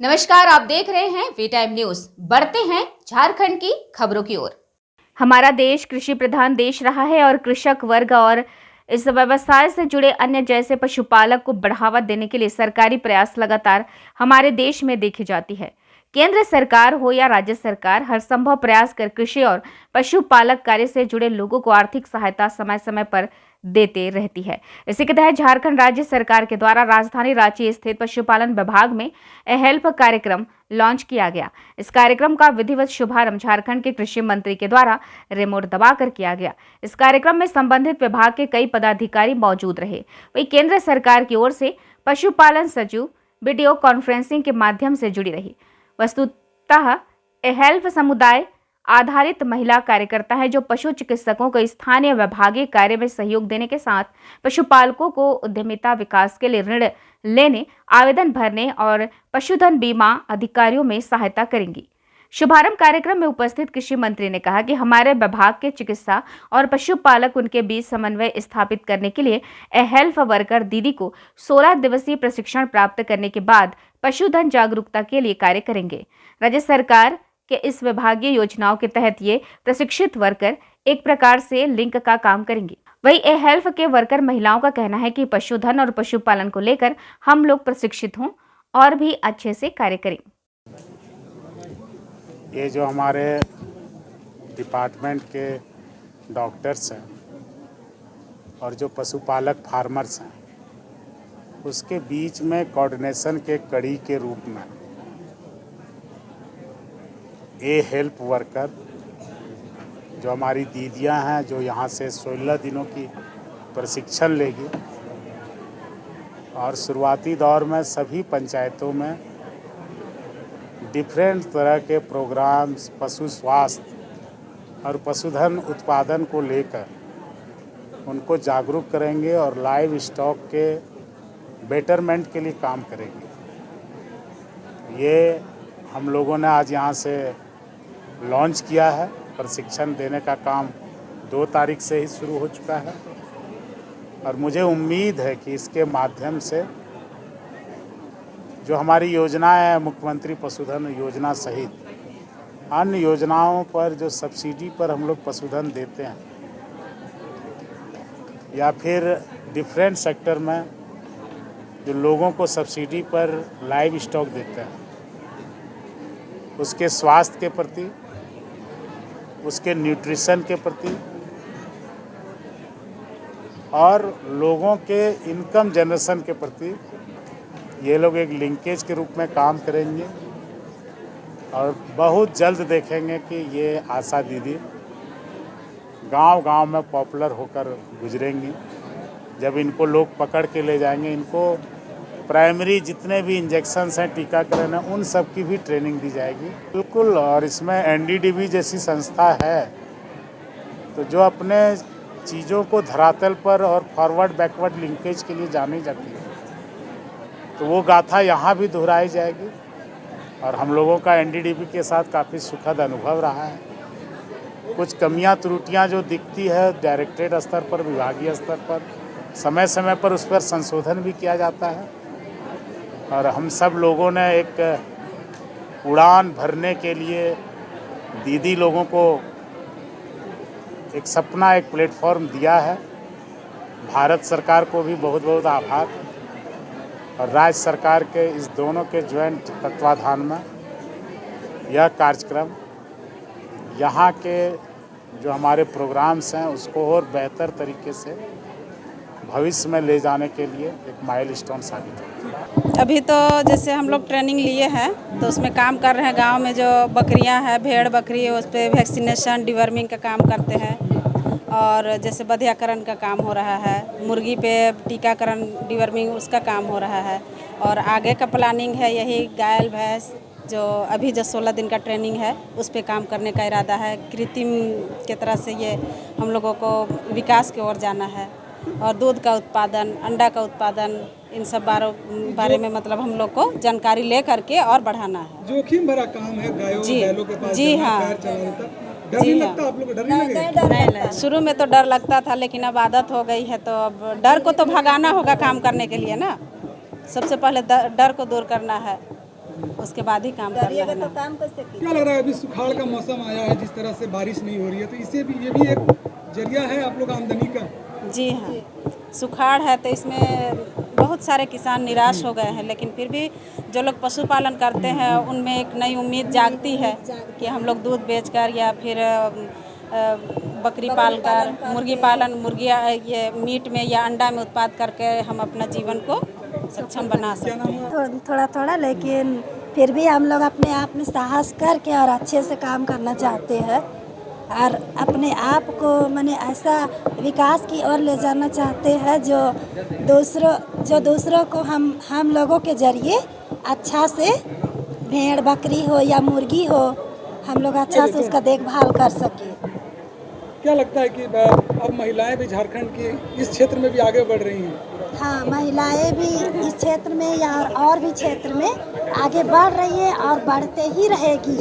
नमस्कार, आप देख रहे हैं वी टाइम न्यूज। बढ़ते हैं झारखंड की खबरों की ओर। हमारा देश कृषि प्रधान देश रहा है और कृषक वर्ग और इस व्यवसाय से जुड़े अन्य जैसे पशुपालक को बढ़ावा देने के लिए सरकारी प्रयास लगातार हमारे देश में देखी जाती है। केंद्र सरकार हो या राज्य सरकार, हर संभव प्रयास कर कृषि और पशुपालक कार्य से जुड़े लोगों को आर्थिक सहायता समय समय पर देते रहती है। इसी के तहत झारखंड राज्य सरकार के द्वारा राजधानी रांची स्थित पशुपालन विभाग में हेल्प कार्यक्रम लॉन्च किया गया। इस कार्यक्रम का विधिवत शुभारंभ झारखंड के कृषि मंत्री के द्वारा रिमोट दबाकर किया गया। इस कार्यक्रम में संबंधित विभाग के कई पदाधिकारी मौजूद रहे। वहीं केंद्र सरकार की ओर से पशुपालन सचिव वीडियो कॉन्फ्रेंसिंग के माध्यम से जुड़ी रही। वस्तुतः हेल्प समुदाय आधारित महिला कार्यकर्ता है जो पशु चिकित्सकों को स्थानीय विभागीय कार्य में सहयोग देने के साथ पशुपालकों को उद्यमिता विकास के लिए ऋण लेने, आवेदन भरने और पशुधन बीमा अधिकारियों में सहायता करेंगी। शुभारंभ कार्यक्रम में उपस्थित कृषि मंत्री ने कहा कि हमारे विभाग के चिकित्सा और पशुपालक उनके बीच समन्वय स्थापित करने के लिए हेल्थ वर्कर दीदी को 16 दिवसीय प्रशिक्षण प्राप्त करने के बाद पशुधन जागरूकता के लिए कार्य करेंगे। राज्य सरकार के इस विभागीय योजनाओं के तहत ये प्रशिक्षित वर्कर एक प्रकार से लिंक का काम करेंगे। वही हेल्थ के वर्कर महिलाओं का कहना है कि पशुधन और पशुपालन को लेकर हम लोग प्रशिक्षित हों और भी अच्छे से कार्य करें। ये जो हमारे डिपार्टमेंट के डॉक्टर्स हैं और जो पशुपालक फार्मर्स हैं, उसके बीच में कोऑर्डिनेशन के कड़ी के रूप में ये हेल्प वर्कर जो हमारी दीदियां हैं, जो यहाँ से 16 दिनों की प्रशिक्षण लेगी और शुरुआती दौर में सभी पंचायतों में डिफरेंट तरह के प्रोग्राम्स पशु स्वास्थ्य और पशुधन उत्पादन को लेकर उनको जागरूक करेंगे और लाइव स्टॉक के बेटरमेंट के लिए काम करेंगे। ये हम लोगों ने आज यहाँ से लॉन्च किया है। प्रशिक्षण देने का काम 2 तारीख से ही शुरू हो चुका है और मुझे उम्मीद है कि इसके माध्यम से जो हमारी योजनाएं हैं, मुख्यमंत्री पशुधन योजना सहित अन्य योजनाओं पर जो सब्सिडी पर हम लोग पशुधन देते हैं या फिर डिफरेंट सेक्टर में जो लोगों को सब्सिडी पर लाइव स्टॉक देते हैं, उसके स्वास्थ्य के प्रति, उसके न्यूट्रिशन के प्रति और लोगों के इनकम जनरेशन के प्रति ये लोग एक लिंकेज के रूप में काम करेंगे और बहुत जल्द देखेंगे कि ये आशा दीदी गांव-गांव में पॉपुलर होकर गुजरेंगी। जब इनको लोग पकड़ के ले जाएंगे, इनको प्राइमरी जितने भी इंजेक्शन्स हैं, टीकाकरण है, उन सब की भी ट्रेनिंग दी जाएगी। बिल्कुल। और इसमें एनडीडीबी जैसी संस्था है तो जो अपने चीज़ों को धरातल पर और फॉरवर्ड बैकवर्ड लिंकेज के लिए जानी जाती है, तो वो गाथा यहाँ भी दोहराई जाएगी और हम लोगों का एनडीडीबी के साथ काफ़ी सुखद अनुभव रहा है। कुछ कमियां त्रुटियां जो दिखती है डायरेक्टरेट स्तर पर, विभागीय स्तर पर, समय समय पर उस पर संशोधन भी किया जाता है और हम सब लोगों ने एक उड़ान भरने के लिए दीदी लोगों को एक सपना, एक प्लेटफॉर्म दिया है। भारत सरकार को भी बहुत बहुत आभार और राज्य सरकार के इस दोनों के ज्वाइंट तत्वाधान में यह कार्यक्रम यहाँ के जो हमारे प्रोग्राम्स हैं उसको और बेहतर तरीके से भविष्य में ले जाने के लिए एक माइलस्टोन साबित होगा। अभी तो जैसे हम लोग ट्रेनिंग लिए हैं तो उसमें काम कर रहे हैं। गांव में जो बकरियां हैं, भेड़ बकरी है, उस पर वैक्सीनेशन, डिवर्मिंग का काम करते हैं और जैसे बधियाकरण का काम हो रहा है, मुर्गी पे टीकाकरण, डिवर्मिंग, उसका काम हो रहा है और आगे का प्लानिंग है यही गाय भैंस जो अभी जो 16 दिन का ट्रेनिंग है उस पर काम करने का इरादा है। कृत्रिम के तरह से ये हम लोगों को विकास की ओर जाना है और दूध का उत्पादन, अंडा का उत्पादन, इन सब बारे में मतलब हम लोग को जानकारी ले करके और बढ़ाना है। जोखिम भरा काम है बैलों के पास जी हाँ, डर नहीं लगता आप लोग? डर नहीं लगे? नहीं, शुरू में तो डर लगता था लेकिन अब आदत हो गई है तो अब डर को तो भगाना होगा काम करने के लिए ना। सबसे पहले डर को दूर करना है उसके बाद ही काम करना है ना। क्या लग रहा है अभी सुखाड़ का मौसम आया है, जिस तरह से बारिश नहीं हो रही है, तो इसे भी ये भी एक जरिया है आप लोग आमदनी का? जी हाँ, सुखाड़ है तो इसमें बहुत सारे किसान निराश हो गए हैं, लेकिन फिर भी जो लोग पशुपालन करते हैं उनमें एक नई उम्मीद जागती है कि हम लोग दूध बेचकर या फिर बकरी पालकर, मुर्गी पालन, मुर्गियाँ ये मीट में या अंडा में उत्पाद करके हम अपना जीवन को सक्षम बना सकते हैं। थोड़ा थोड़ा, लेकिन फिर भी हम लोग अपने आप में साहस करके और अच्छे से काम करना चाहते हैं और अपने आप को माने ऐसा विकास की ओर ले जाना चाहते हैं जो दूसरों को हम लोगों के जरिए अच्छा से भेड़ बकरी हो या मुर्गी हो, हम लोग अच्छा से उसका देखभाल कर सके। क्या लगता है कि अब महिलाएं भी झारखंड की इस क्षेत्र में भी आगे बढ़ रही हैं? हाँ, महिलाएं भी इस क्षेत्र में या और भी क्षेत्र में आगे बढ़ रही है और बढ़ते ही रहेगी।